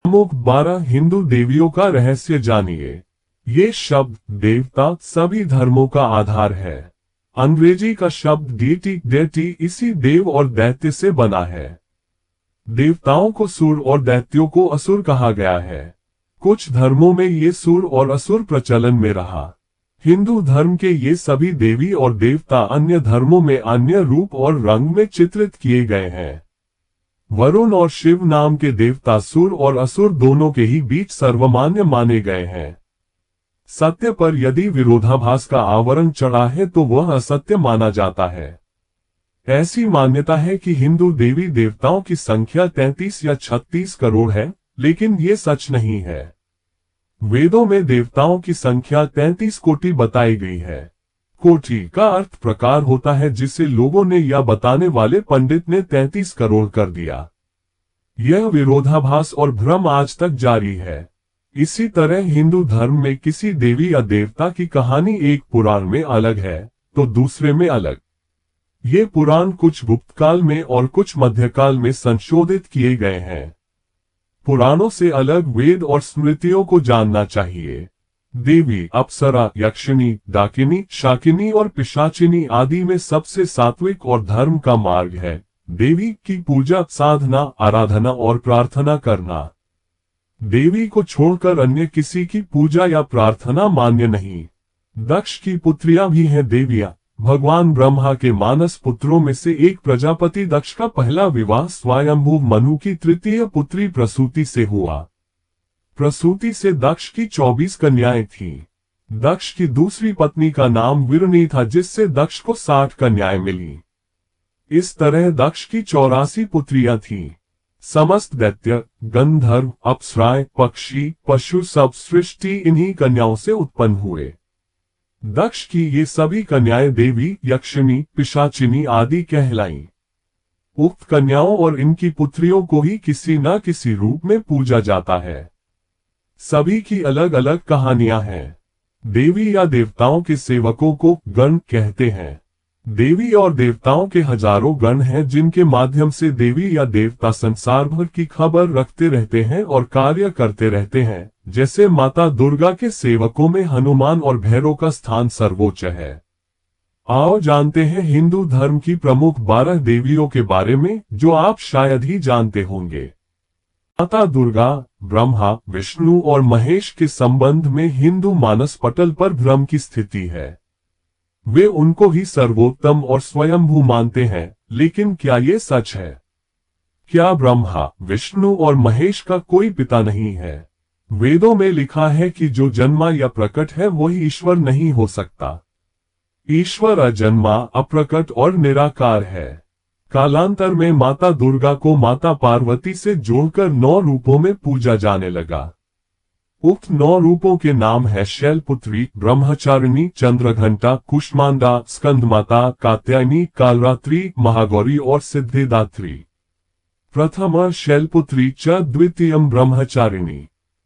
प्रमुख 12 हिंदू देवियों का रहस्य जानिए। ये शब्द देवता सभी धर्मों का आधार है। अंग्रेजी का शब्द डेटी इसी देव और दैत्य से बना है। देवताओं को सुर और दैत्यों को असुर कहा गया है। कुछ धर्मों में ये सुर और असुर प्रचलन में रहा। हिंदू धर्म के ये सभी देवी और देवता अन्य धर्मों में अन्य रूप और रंग में चित्रित किए गए हैं। वरुण और शिव नाम के देवता सुर और असुर दोनों के ही बीच सर्वमान्य माने गए हैं। सत्य पर यदि विरोधाभास का आवरण चढ़ा है तो वह असत्य माना जाता है। ऐसी मान्यता है कि हिंदू देवी देवताओं की संख्या 33 या 36 करोड़ है, लेकिन ये सच नहीं है। वेदों में देवताओं की संख्या 33 कोटि बताई गई है। कोटि का अर्थ प्रकार होता है, जिसे लोगों ने या बताने वाले पंडित ने 33 करोड़ कर दिया। यह विरोधाभास और भ्रम आज तक जारी है। इसी तरह हिंदू धर्म में किसी देवी या देवता की कहानी एक पुराण में अलग है तो दूसरे में अलग। ये पुराण कुछ गुप्तकाल में और कुछ मध्यकाल में संशोधित किए गए हैं। पुराणों से अलग वेद और स्मृतियों को जानना चाहिए। देवी, अप्सरा, यक्षिणी, डाकिनी, शाकिनी और पिशाचिनी आदि में सबसे सात्विक और धर्म का मार्ग है देवी की पूजा, साधना, आराधना और प्रार्थना करना। देवी को छोड़कर अन्य किसी की पूजा या प्रार्थना मान्य नहीं। दक्ष की पुत्रियां भी हैं देवियां। भगवान ब्रह्मा के मानस पुत्रों में से एक प्रजापति दक्ष का पहला विवाह स्वयंभू मनु की तृतीय पुत्री प्रसूति से हुआ। प्रसूति से दक्ष की 24 कन्याएं थीं। दक्ष की दूसरी पत्नी का नाम विरणी था, जिससे दक्ष को 60 कन्याएं मिली। इस तरह दक्ष की 84 पुत्रियां थीं। समस्त दैत्य, गंधर्व, अप्सराएं, पक्षी, पशु सब सृष्टि इन्हीं कन्याओं से उत्पन्न हुए। दक्ष की ये सभी कन्याएं देवी, यक्षिणी, पिशाचिनी आदि कहलाईं। उक्त कन्याओं और इनकी पुत्रियों को ही किसी न किसी रूप में पूजा जाता है। सभी की अलग अलग कहानियां हैं। देवी या देवताओं के सेवकों को गण कहते हैं। देवी और देवताओं के हजारों गण हैं, जिनके माध्यम से देवी या देवता संसार भर की खबर रखते रहते हैं और कार्य करते रहते हैं। जैसे माता दुर्गा के सेवकों में हनुमान और भैरव का स्थान सर्वोच्च है। आओ जानते हैं हिंदू धर्म की प्रमुख 12 देवियों के बारे में, जो आप शायद ही जानते होंगे। माता दुर्गा, ब्रह्मा, विष्णु और महेश के संबंध में हिंदू मानस पटल पर भ्रम की स्थिति है। वे उनको ही सर्वोत्तम और स्वयंभू मानते हैं, लेकिन क्या ये सच है? क्या ब्रह्मा, विष्णु और महेश का कोई पिता नहीं है? वेदों में लिखा है कि जो जन्मा या प्रकट है वही ईश्वर नहीं हो सकता। ईश्वर अजन्मा, अप्रकट और निराकार है। कालांतर में माता दुर्गा को माता पार्वती से जोड़कर 9 रूपों में पूजा जाने लगा। उक्त 9 रूपों के नाम है शैलपुत्री, ब्रह्मचारिणी, चंद्रघंटा, कुष्मांडा, स्कंदमाता, कात्यायनी, कालरात्रि, महागौरी और सिद्धिदात्री। प्रथम शैलपुत्री च, द्वितीयम ब्रह्मचारिणी,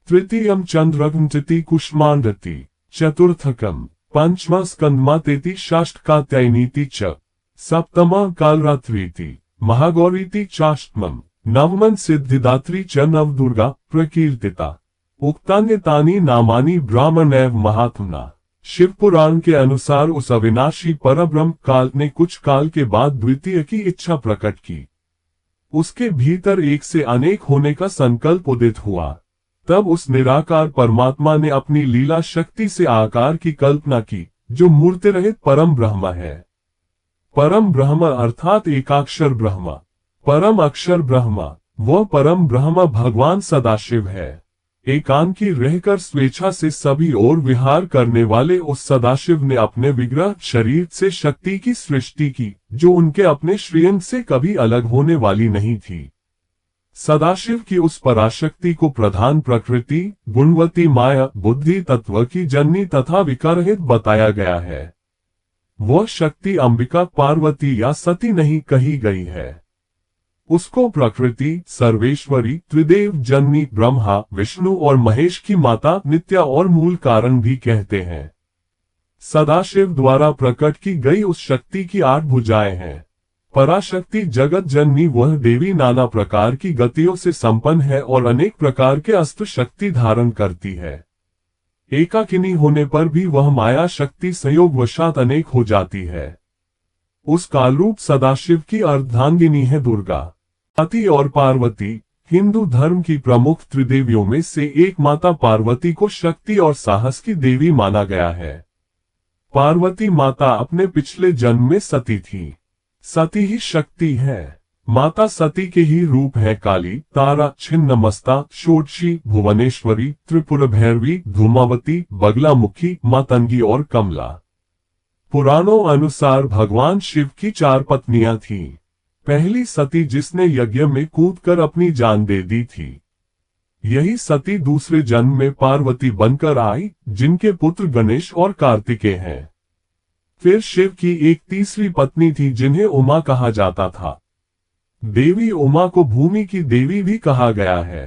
तृतीयम चंद्रघंटति कुष्मांडति, चतुर्थकम पंचम स्कंदमातेति, षष्ठ कात्यायनीति च, सप्तम कालरात्रीति, महागौरीति चाष्टमम, नवमं सिद्धिदात्री च नवदुर्गा प्रकीर्तिता। उक्तान्यतानि नामानि ब्राह्मणैव महात्मना। शिव पुराण के अनुसार उस अविनाशी परब्रह्म काल ने कुछ काल के बाद द्वितीय की इच्छा प्रकट की। उसके भीतर एक से अनेक होने का संकल्प उदित हुआ। तब उस निराकार परमात्मा ने अपनी लीला शक्ति से आकार की कल्पना की, जो मूर्ति रहित परम ब्रह्म है। परम ब्रह्म अर्थात एकाक्षर ब्रह्म, परम अक्षर ब्रह्म, वह परम ब्रह्म भगवान सदाशिव है। एकांकी रहकर स्वेच्छा से सभी ओर विहार करने वाले उस सदाशिव ने अपने विग्रह शरीर से शक्ति की सृष्टि की, जो उनके अपने श्रीअंग से कभी अलग होने वाली नहीं थी। सदाशिव की उस पराशक्ति को प्रधान प्रकृति, गुणवती माया, बुद्धि तत्व की जननी तथा विकाररहित बताया गया है। वह शक्ति अंबिका, पार्वती या सती नहीं कही गई है। उसको प्रकृति, सर्वेश्वरी, त्रिदेव जननी, ब्रह्मा, विष्णु और महेश की माता, नित्या और मूल कारण भी कहते हैं। सदाशिव द्वारा प्रकट की गई उस शक्ति की 8 भुजाएं हैं। पराशक्ति जगत जननी वह देवी नाना प्रकार की गतियों से संपन्न है और अनेक प्रकार के अस्त्र शक्ति धारण करती है। एकाकिनी होने पर भी वह माया शक्ति संयोगवशात अनेक हो जाती है। उस कालरूप सदाशिव की अर्धांगिनी है दुर्गा। सती और पार्वती हिंदू धर्म की प्रमुख त्रिदेवियों में से एक माता पार्वती को शक्ति और साहस की देवी माना गया है। पार्वती माता अपने पिछले जन्म में सती थी। सती ही शक्ति है। माता सती के ही रूप है काली, तारा, छिन्नमस्ता, षोडशी, भुवनेश्वरी, त्रिपुर भैरवी, धूमावती, बगलामुखी, मातंगी और कमला। पुराणों अनुसार भगवान शिव की 4 पत्नियां थीं। पहली सती जिसने यज्ञ में कूदकर अपनी जान दे दी थी। यही सती दूसरे जन्म में पार्वती बनकर आई, जिनके पुत्र गणेश और कार्तिकेय हैं। फिर शिव की एक तीसरी पत्नी थी जिन्हें उमा कहा जाता था। देवी उमा को भूमि की देवी भी कहा गया है।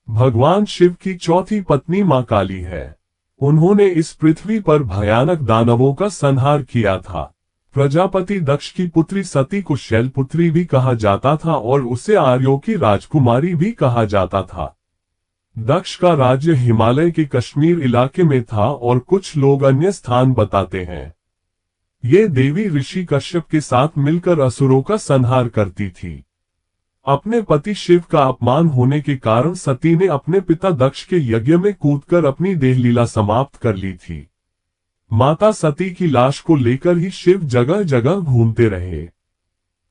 भगवान शिव की चौथी पत्नी मां काली है। उन्होंने इस पृथ्वी पर भयानक दानवों का संहार किया था। प्रजापति दक्ष की पुत्री सती को शैलपुत्री भी कहा जाता था और उसे आर्यों की राजकुमारी भी कहा जाता था। दक्ष का राज्य हिमालय के कश्मीर इलाके में था और कुछ लोग अन्य स्थान बताते हैं। ये देवी ऋषि कश्यप के साथ मिलकर असुरों का संहार करती थी। अपने पति शिव का अपमान होने के कारण सती ने अपने पिता दक्ष के यज्ञ में कूदकर अपनी देहलीला समाप्त कर ली थी। माता सती की लाश को लेकर ही शिव जगह जगह घूमते रहे।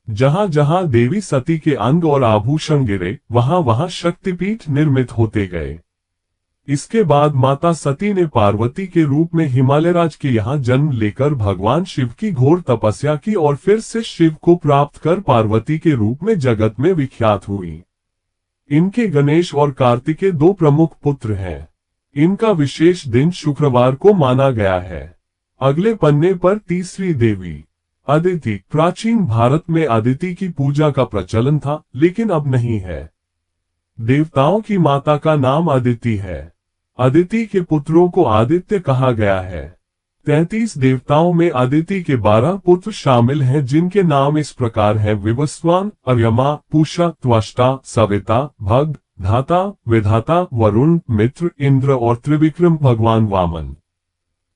जहां जहां देवी सती के अंग और आभूषण गिरे, वहां वहां शक्तिपीठ निर्मित होते गए। इसके बाद माता सती ने पार्वती के रूप में हिमालयराज के यहाँ जन्म लेकर भगवान शिव की घोर तपस्या की और फिर से शिव को प्राप्त कर पार्वती के रूप में जगत में विख्यात हुई। इनके गणेश और कार्तिकेय 2 प्रमुख पुत्र हैं। इनका विशेष दिन शुक्रवार को माना गया है। अगले पन्ने पर तीसरी देवी अदिति। प्राचीन भारत में अदिति की पूजा का प्रचलन था, लेकिन अब नहीं है। देवताओं की माता का नाम अदिति है। अदिति के पुत्रों को आदित्य कहा गया है। 33 देवताओं में अदिति के 12 पुत्र शामिल हैं, जिनके नाम इस प्रकार हैं: विवस्वान, अर्यमा, पूषा, त्वष्टा, सविता, भग, धाता, विधाता, वरुण, मित्र, इंद्र और त्रिविक्रम भगवान वामन।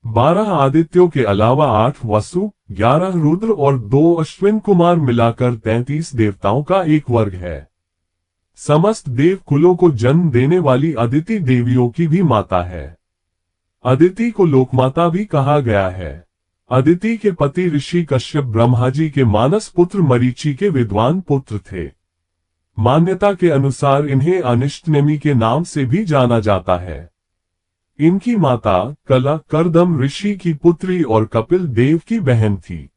12 आदित्यों के अलावा 8 वसु, 11 रुद्र और 2 अश्विन कुमार मिलाकर 33 देवताओं का एक वर्ग है। समस्त देव कुलों को जन्म देने वाली अदिति देवियों की भी माता है। अदिति को लोकमाता भी कहा गया है। अदिति के पति ऋषि कश्यप ब्रह्मा जी के मानस पुत्र मरीचि के विद्वान पुत्र थे। मान्यता के अनुसार इन्हें अनिष्टनेमि के नाम से भी जाना जाता है। इनकी माता कला करदम ऋषि की पुत्री और कपिल देव की बहन थी।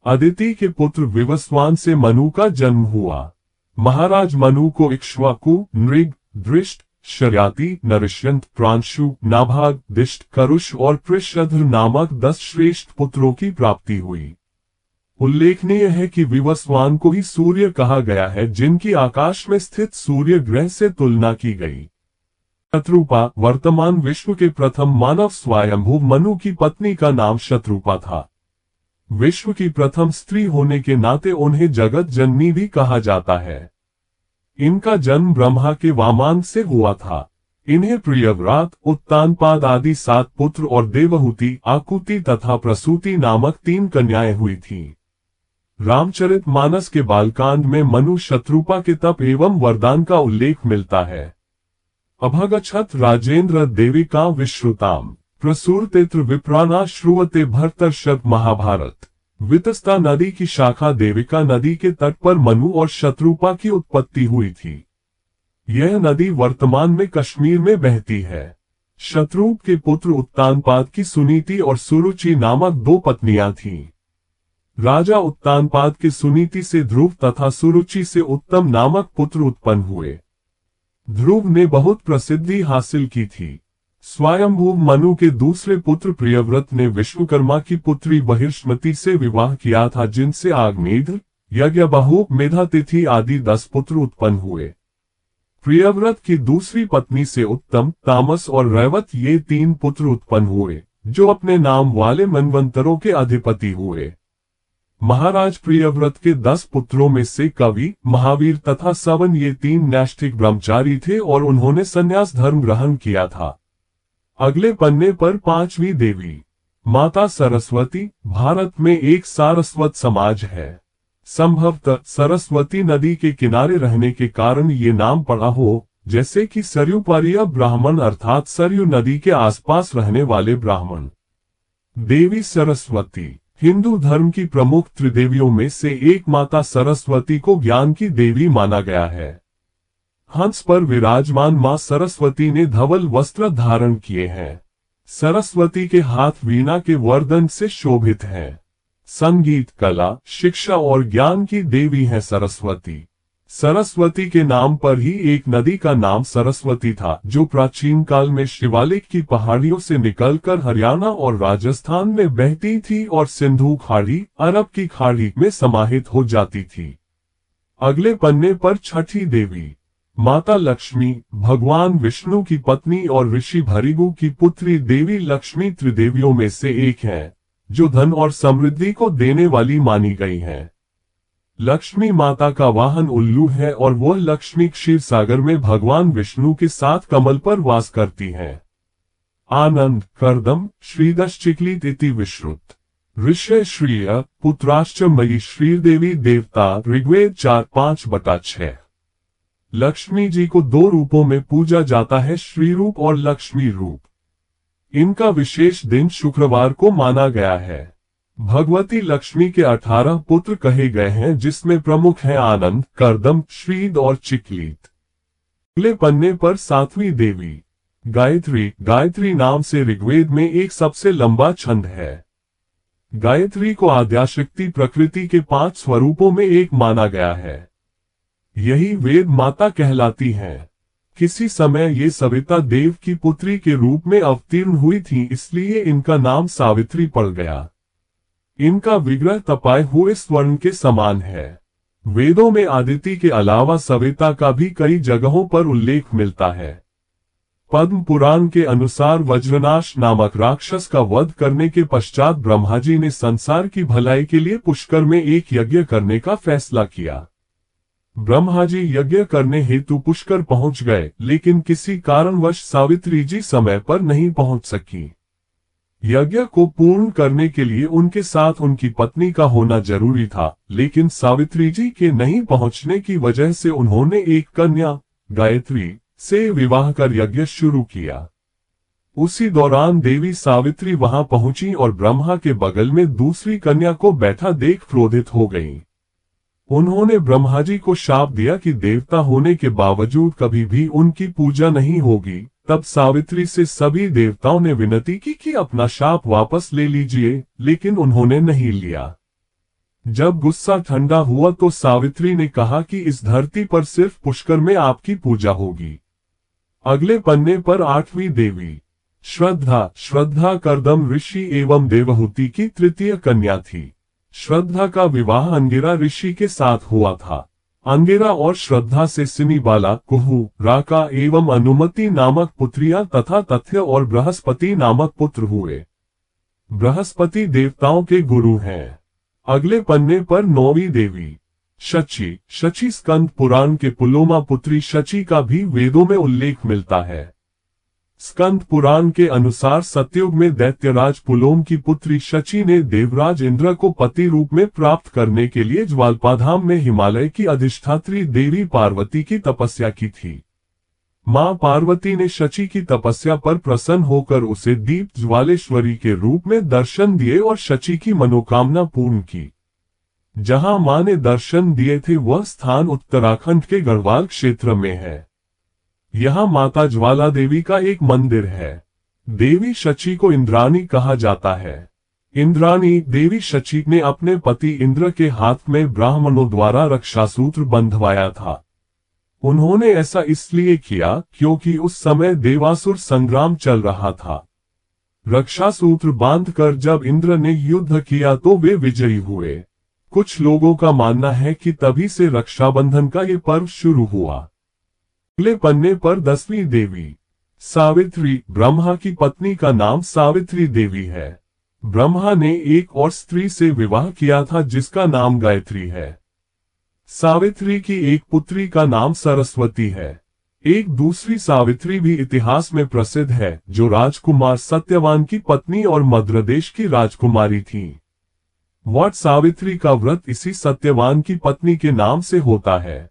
अदिति के पुत्र विवस्वान से मनु का जन्म हुआ। महाराज मनु को इक्ष्वाकु, नृग, दृष्ट, शर्याति, नरिष्यंत, प्रांशु, नाभाग, दिष्ट, करुष और पृषध्र नामक 10 श्रेष्ठ पुत्रों की प्राप्ति हुई। उल्लेखनीय है कि विवस्वान को ही सूर्य कहा गया है, जिनकी आकाश में स्थित सूर्य ग्रह से तुलना की गई। शत्रुपा वर्तमान विश्व के प्रथम मानव स्वयंभू मनु की पत्नी का नाम शत्रुपा था। विश्व की प्रथम स्त्री होने के नाते उन्हें जगत जननी भी कहा जाता है। इनका जन्म ब्रह्मा के वामान से हुआ था। इन्हें प्रियव्रात, उत्तानपाद आदि 7 पुत्र और देवहूति, आकुति तथा प्रसूति नामक 3 कन्याएं हुई थीं। रामचरितमानस के बालकांड में मनु शत्रुपा के तप एवं वरदान का उल्लेख मिलता है। अभगच्छत राजेंद्र देविका विश्रुताम प्रसूरतेत्र विप्राना श्रुवते भर्तर्षभ। महाभारत। वितस्ता नदी की शाखा देविका नदी के तट पर मनु और शत्रुपा की उत्पत्ति हुई थी। यह नदी वर्तमान में कश्मीर में बहती है। शत्रुप के पुत्र उत्तानपाद की सुनीति और सुरुचि नामक 2 पत्नियां थीं। राजा उत्तानपाद के सुनीति से ध्रुव तथा सुरुचि से उत्तम नामक पुत्र उत्पन्न हुए। ध्रुव ने बहुत प्रसिद्धि हासिल की थी। स्वयंभू मनु के दूसरे पुत्र प्रियव्रत ने विश्वकर्मा की पुत्री बहिर्ष्मति से विवाह किया था, जिनसे आग्नेध्र, यज्ञबाहु, मेधातिथि आदि 10 पुत्र उत्पन्न हुए। प्रियव्रत की दूसरी पत्नी से उत्तम, तामस और रैवत ये 3 पुत्र उत्पन्न हुए, जो अपने नाम वाले मनवंतरों के अधिपति हुए। महाराज प्रियव्रत के 10 पुत्रों में से कवि, महावीर तथा सवन ये 3 नैष्ठिक ब्रह्मचारी थे और उन्होंने संन्यास धर्म ग्रहण किया था। अगले पन्ने पर 5वीं देवी माता सरस्वती। भारत में एक सारस्वत समाज है। संभवतः सरस्वती नदी के किनारे रहने के कारण ये नाम पड़ा हो, जैसे कि सरयूपारीय ब्राह्मण अर्थात सरयू नदी के आसपास रहने वाले ब्राह्मण। देवी सरस्वती हिंदू धर्म की प्रमुख त्रिदेवियों में से एक माता सरस्वती को ज्ञान की देवी माना गया है। हंस पर विराजमान मां सरस्वती ने धवल वस्त्र धारण किए हैं। सरस्वती के हाथ वीणा के वर्दन से शोभित हैं। संगीत, कला, शिक्षा और ज्ञान की देवी है सरस्वती। सरस्वती के नाम पर ही एक नदी का नाम सरस्वती था, जो प्राचीन काल में शिवालिक की पहाड़ियों से निकलकर हरियाणा और राजस्थान में बहती थी और सिंधु खाड़ी, अरब की खाड़ी में समाहित हो जाती थी। अगले पन्ने पर 6ठी देवी माता लक्ष्मी, भगवान विष्णु की पत्नी और ऋषि भृगु की पुत्री देवी लक्ष्मी त्रिदेवियों में से एक है, जो धन और समृद्धि को देने वाली मानी गई है। लक्ष्मी माता का वाहन उल्लू है और वह लक्ष्मी क्षीर सागर में भगवान विष्णु के साथ कमल पर वास करती हैं। आनंद, कर्दम, श्रीदश्चिक्लित इति विश्रुत ऋषय श्रिय पुत्राश्च मयि श्रीदेवी देवता। ऋग्वेद 4:5-6। लक्ष्मी जी को 2 रूपों में पूजा जाता है, श्री रूप और लक्ष्मी रूप। इनका विशेष दिन शुक्रवार को माना गया है। भगवती लक्ष्मी के 18 पुत्र कहे गए हैं, जिसमें प्रमुख हैं आनंद, कर्दम, श्रीद और चिक्लित। अगले पन्ने पर 7वीं देवी गायत्री। गायत्री नाम से ऋग्वेद में एक सबसे लंबा छंद है। गायत्री को आद्याशक्ति प्रकृति के 5 स्वरूपों में एक माना गया है। यही वेद माता कहलाती हैं। किसी समय ये सविता देव की पुत्री के रूप में अवतीर्ण हुई थी, इसलिए इनका नाम सावित्री पड़ गया। इनका विग्रह तपाए हुए स्वर्ण के समान है। वेदों में आदिति के अलावा सविता का भी कई जगहों पर उल्लेख मिलता है। पद्म पुराण के अनुसार वज्रनाश नामक राक्षस का वध करने के पश्चात ब्रह्मा जी ने संसार की भलाई के लिए पुष्कर में एक यज्ञ करने का फैसला किया। ब्रह्मा जी यज्ञ करने हेतु पुष्कर पहुंच गए, लेकिन किसी कारणवश सावित्री जी समय पर नहीं पहुंच सकी। यज्ञ को पूर्ण करने के लिए उनके साथ उनकी पत्नी का होना जरूरी था, लेकिन सावित्री जी के नहीं पहुंचने की वजह से उन्होंने एक कन्या गायत्री से विवाह कर यज्ञ शुरू किया। उसी दौरान देवी सावित्री वहां पहुंची और ब्रह्मा के बगल में दूसरी कन्या को बैठा देख क्रोधित हो गईं। उन्होंने ब्रह्मा जी को शाप दिया कि देवता होने के बावजूद कभी भी उनकी पूजा नहीं होगी। तब सावित्री से सभी देवताओं ने विनती की कि अपना शाप वापस ले लीजिए, लेकिन उन्होंने नहीं लिया। जब गुस्सा ठंडा हुआ तो सावित्री ने कहा कि इस धरती पर सिर्फ पुष्कर में आपकी पूजा होगी। अगले पन्ने पर 8वीं देवी श्रद्धा। श्रद्धा कर्दम ऋषि एवं देवहूति की तृतीय कन्या थी। श्रद्धा का विवाह अंगिरा ऋषि के साथ हुआ था। अंगिरा और श्रद्धा से सिनीबाला, कुहू, राका एवं अनुमति नामक पुत्रियां तथा तथ्य और बृहस्पति नामक पुत्र हुए। बृहस्पति देवताओं के गुरु हैं। अगले पन्ने पर 9वीं देवी शची। शची स्कंद पुराण के पुलोमा पुत्री शची का भी वेदों में उल्लेख मिलता है। स्कंद पुराण के अनुसार सतयुग में दैत्यराज पुलोम की पुत्री शची ने देवराज इंद्र को पति रूप में प्राप्त करने के लिए ज्वालपाधाम में हिमालय की अधिष्ठात्री देवी पार्वती की तपस्या की थी। मां पार्वती ने शची की तपस्या पर प्रसन्न होकर उसे दीप ज्वालेश्वरी के रूप में दर्शन दिए और शची की मनोकामना पूर्ण की। जहां मां ने दर्शन दिए थे वह स्थान उत्तराखंड के गढ़वाल क्षेत्र में है। यहाँ माता ज्वाला देवी का एक मंदिर है। देवी शची को इंद्राणी कहा जाता है। इंद्राणी देवी शची ने अपने पति इंद्र के हाथ में ब्राह्मणों द्वारा रक्षासूत्र बंधवाया था। उन्होंने ऐसा इसलिए किया क्योंकि उस समय देवासुर संग्राम चल रहा था। रक्षासूत्र बांधकर जब इंद्र ने युद्ध किया तो वे विजयी हुए। कुछ लोगों का मानना है कि तभी से रक्षाबंधन का ये पर्व शुरू हुआ। अगले पन्ने पर 10वीं देवी सावित्री। ब्रह्मा की पत्नी का नाम सावित्री देवी है। ब्रह्मा ने एक और स्त्री से विवाह किया था जिसका नाम गायत्री है। सावित्री की एक पुत्री का नाम सरस्वती है। एक दूसरी सावित्री भी इतिहास में प्रसिद्ध है, जो राजकुमार सत्यवान की पत्नी और मद्रदेश की राजकुमारी थी। वट सावित्री का व्रत इसी सत्यवान की पत्नी के नाम से होता है।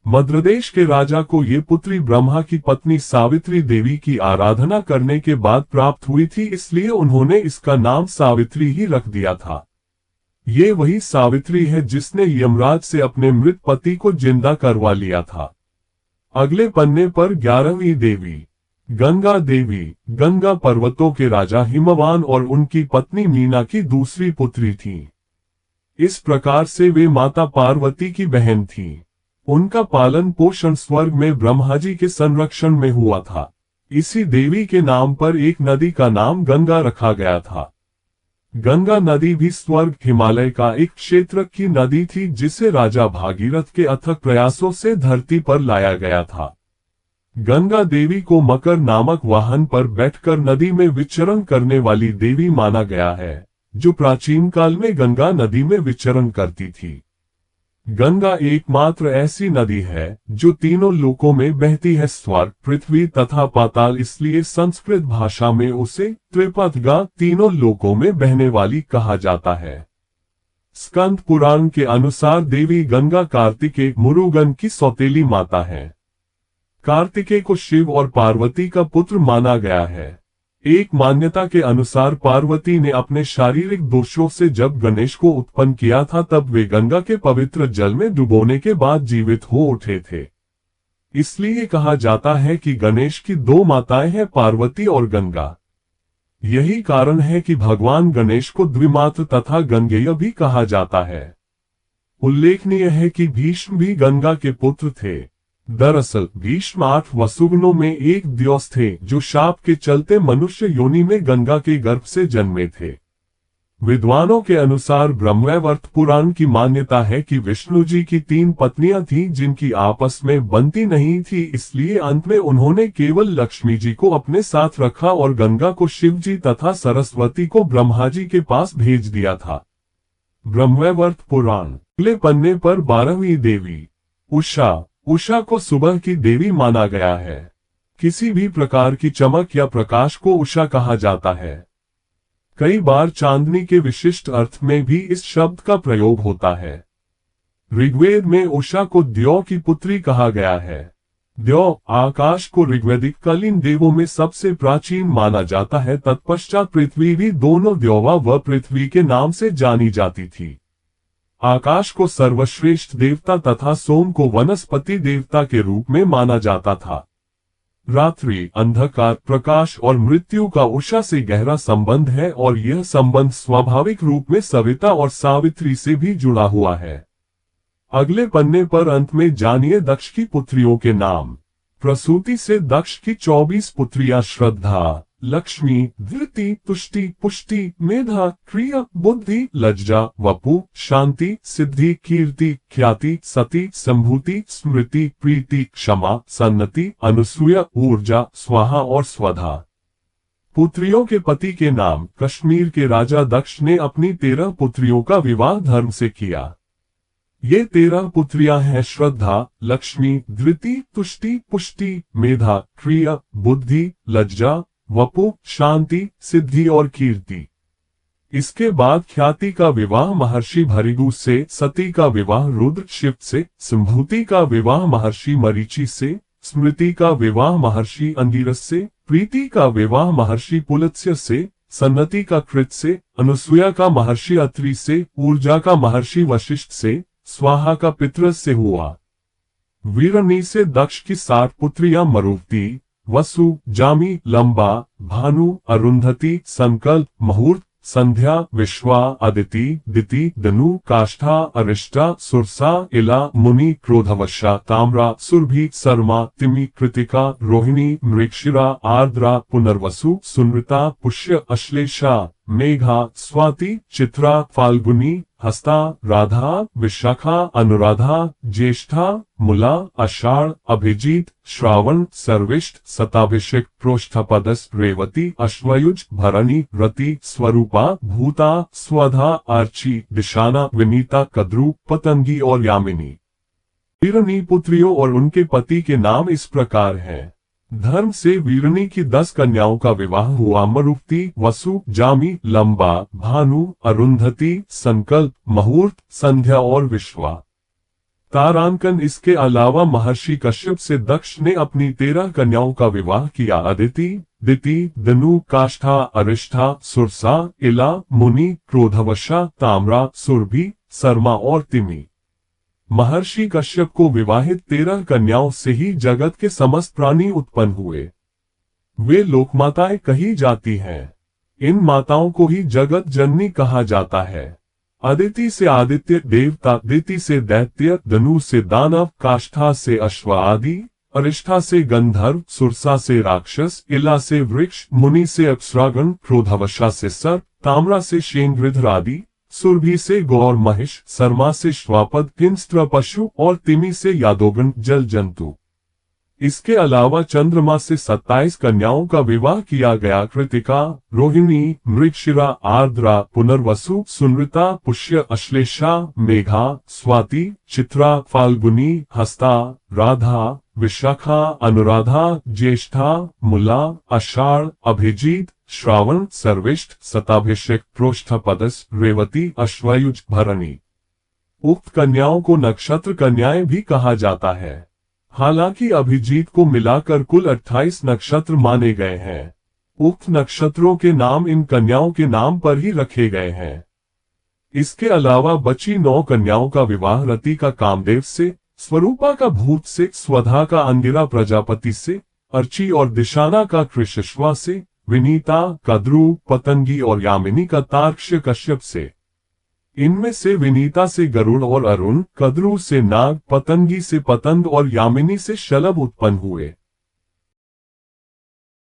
मद्रदेश के राजा को ये पुत्री ब्रह्मा की पत्नी सावित्री देवी की आराधना करने के बाद प्राप्त हुई थी, इसलिए उन्होंने इसका नाम सावित्री ही रख दिया था। ये वही सावित्री है जिसने यमराज से अपने मृत पति को जिंदा करवा लिया था। अगले पन्ने पर 11वीं देवी गंगा देवी गंगा पर्वतों के राजा हिमवान और उनकी पत्नी मीना की दूसरी पुत्री थी। इस प्रकार से वे माता पार्वती की बहन थी। उनका पालन पोषण स्वर्ग में ब्रह्मा जी के संरक्षण में हुआ था। इसी देवी के नाम पर एक नदी का नाम गंगा रखा गया था। गंगा नदी भी स्वर्ग हिमालय का एक क्षेत्र की नदी थी, जिसे राजा भागीरथ के अथक प्रयासों से धरती पर लाया गया था। गंगा देवी को मकर नामक वाहन पर बैठकर नदी में विचरण करने वाली देवी माना गया है, जो प्राचीन काल में गंगा नदी में विचरण करती थी। गंगा एकमात्र ऐसी नदी है जो तीनों लोकों में बहती है, स्वर्ग, पृथ्वी तथा पाताल। इसलिए संस्कृत भाषा में उसे त्रिपथगा, तीनों लोकों में बहने वाली कहा जाता है। स्कंद पुराण के अनुसार देवी गंगा कार्तिकेय मुरुगन की सौतेली माता है। कार्तिकेय को शिव और पार्वती का पुत्र माना गया है। एक मान्यता के अनुसार पार्वती ने अपने शारीरिक दोषों से जब गणेश को उत्पन्न किया था, तब वे गंगा के पवित्र जल में डुबोने के बाद जीवित हो उठे थे। इसलिए कहा जाता है कि गणेश की दो माताएं हैं, पार्वती और गंगा। यही कारण है कि भगवान गणेश को द्विमात्र तथा गंगेय भी कहा जाता है। उल्लेखनीय है कि भीष्म भी गंगा के पुत्र थे। दरअसल भीष्म 8 वसुगुणों में एक द्योस थे, जो शाप के चलते मनुष्य योनि में गंगा के गर्भ से जन्मे थे। विद्वानों के अनुसार ब्रह्मवैवर्त पुराण की मान्यता है कि विष्णु जी की 3 पत्नियां थीं, जिनकी आपस में बनती नहीं थी। इसलिए अंत में उन्होंने केवल लक्ष्मी जी को अपने साथ रखा और गंगा को शिव जी तथा सरस्वती को ब्रह्मा जी के पास भेज दिया था। ब्रह्मवैवर्त पुराण। अगले पन्ने पर 12वीं देवी उषा। उषा को सुबह की देवी माना गया है। किसी भी प्रकार की चमक या प्रकाश को उषा कहा जाता है। कई बार चांदनी के विशिष्ट अर्थ में भी इस शब्द का प्रयोग होता है। ऋग्वेद में उषा को द्यौ की पुत्री कहा गया है। द्यौ आकाश को ऋग्वैदिक कालीन देवों में सबसे प्राचीन माना जाता है। तत्पश्चात पृथ्वी भी दोनों द्यौवा व पृथ्वी के नाम से जानी जाती थी। आकाश को सर्वश्रेष्ठ देवता तथा सोम को वनस्पति देवता के रूप में माना जाता था। रात्रि, अंधकार, प्रकाश और मृत्यु का उषा से गहरा संबंध है और यह संबंध स्वाभाविक रूप में सविता और सावित्री से भी जुड़ा हुआ है। अगले पन्ने पर अंत में जानिए दक्ष की पुत्रियों के नाम। प्रसूति से दक्ष की 24 पुत्रियां श्रद्धा, लक्ष्मी, धृति, तुष्टि, पुष्टि, मेधा, क्रिया, बुद्धि, लज्जा, वपु, शांति, सिद्धि, कीर्ति, ख्याति, सती, संभूति, स्मृति, प्रीति, क्षमा, सन्नति, अनुसूया, ऊर्जा, स्वाहा और स्वधा। पुत्रियों के पति के नाम। कश्मीर के राजा दक्ष ने अपनी 13 पुत्रियों का विवाह धर्म से किया। ये 13 पुत्रियां हैं श्रद्धा, लक्ष्मी, धृति, तुष्टि, पुष्टि, मेधा, क्रिया, बुद्धि, लज्जा, वपु, शांति, सिद्धि और कीर्ति। इसके बाद ख्याति का विवाह महर्षि भृगु से, सती का विवाह रुद्र शिव से, संभूति का विवाह महर्षि मरीचि से, स्मृति का विवाह महर्षि अंगिरस से, प्रीति का विवाह महर्षि पुलत्स्य से, सन्नति का कृत से, अनुसूया का महर्षि अत्रि से, ऊर्जा का महर्षि वशिष्ठ से, स्वाहा का पितरस से हुआ। वीरनी से दक्ष की 60 पुत्रियां मरुवती, वसु, जामी, लंबा, भानु, अरुंधति, संकल्प, मुहूर्त, संध्या, विश्वा, अदिति, दिति, दनु, काष्ठा, अरिष्टा, सुरसा, इला, मुनि, क्रोधवशा, ताम्रा, सुरभि, सरमा, तिमि, कृतिका, रोहिणी, मृगशिरा, आर्द्रा, पुनर्वसु, सुनृता, पुष्य, अश्लेषा, मेघा, स्वाति, चित्रा, फाल्गुनी, हस्ता, राधा, विशाखा, अनुराधा, ज्येष्ठा, मूला, आषाढ़, अभिजीत, श्रावण, सर्विष्ठ, शताभिषेक, प्रोष्ठपदस, रेवती, अश्वयुज, भरणी, रति, स्वरूपा, भूता, स्वधा, अर्ची, दिशाना, विनीता, कद्रू, पतंगी और यामिनी। वीरनी पुत्रियों और उनके पति के नाम इस प्रकार हैं। धर्म से वीरनी की 10 कन्याओं का विवाह हुआ। मरुप्ती, वसु, जामी, लंबा, भानु, अरुंधति, संकल्प, मुहूर्त, संध्या और विश्वा। तारांकन। इसके अलावा महर्षि कश्यप से दक्ष ने अपनी 13 कन्याओं का विवाह किया। अदिति, दिति, दनु, काष्ठा, अरिष्ठा, सुरसा, इला, मुनि, क्रोधवशा, ताम्रा, सुरभि, शर्मा और तिमी। महर्षि कश्यप को विवाहित 13 कन्याओं से ही जगत के समस्त प्राणी उत्पन्न हुए। वे लोकमाताएं कही जाती हैं। इन माताओं को ही जगत जननी कहा जाता है। अदिति से आदित्य देवता, दिति से दैत्य, दनु से दानव, काष्ठा से अश्व आदि, अरिष्ठा से गंधर्व, सुरसा से राक्षस, इला से वृक्ष, मुनि से अप्सरागण, क्रोधवशा से सर्प, ताम्रा से शेंगृध्र आदि, सुरभि से गौर महिष, शर्मा से श्वापद, हिंस्त्र पशु और तिमी से यादोगण जल जंतु। इसके अलावा चंद्रमा से 27 कन्याओं का विवाह किया गया। कृतिका, रोहिणी, मृगशिरा, आर्द्रा, पुनर्वसु, सुनृता, पुष्य, अश्लेषा, मेघा, स्वाति, चित्रा, फाल्गुनी, हस्ता, राधा, विशाखा, अनुराधा, ज्येष्ठा, मूला, आषाढ़, अभिजीत, श्रावण, सर्विष्ठ, शताभिषेक, प्रोष्ठपदस, रेवती, अश्वयुज, भरणी। उक्त कन्याओं को नक्षत्र कन्याएं भी कहा जाता है। हालांकि अभिजीत को मिलाकर कुल 28 नक्षत्र माने गए हैं। उक्त नक्षत्रों के नाम इन कन्याओं के नाम पर ही रखे गए हैं। इसके अलावा बची 9 कन्याओं का विवाह रति का कामदेव से, स्वरूपा का भूत से, स्वधा का अंगिरा प्रजापति से, अर्ची और दिशाना का कृषश्वा से, विनीता, कद्रू, पतंगी और यामिनी का तार्क्ष्य कश्यप से। इनमें से विनीता से गरुड़ और अरुण, कद्रू से नाग, पतंगी से पतंग और यामिनी से शलभ उत्पन्न हुए।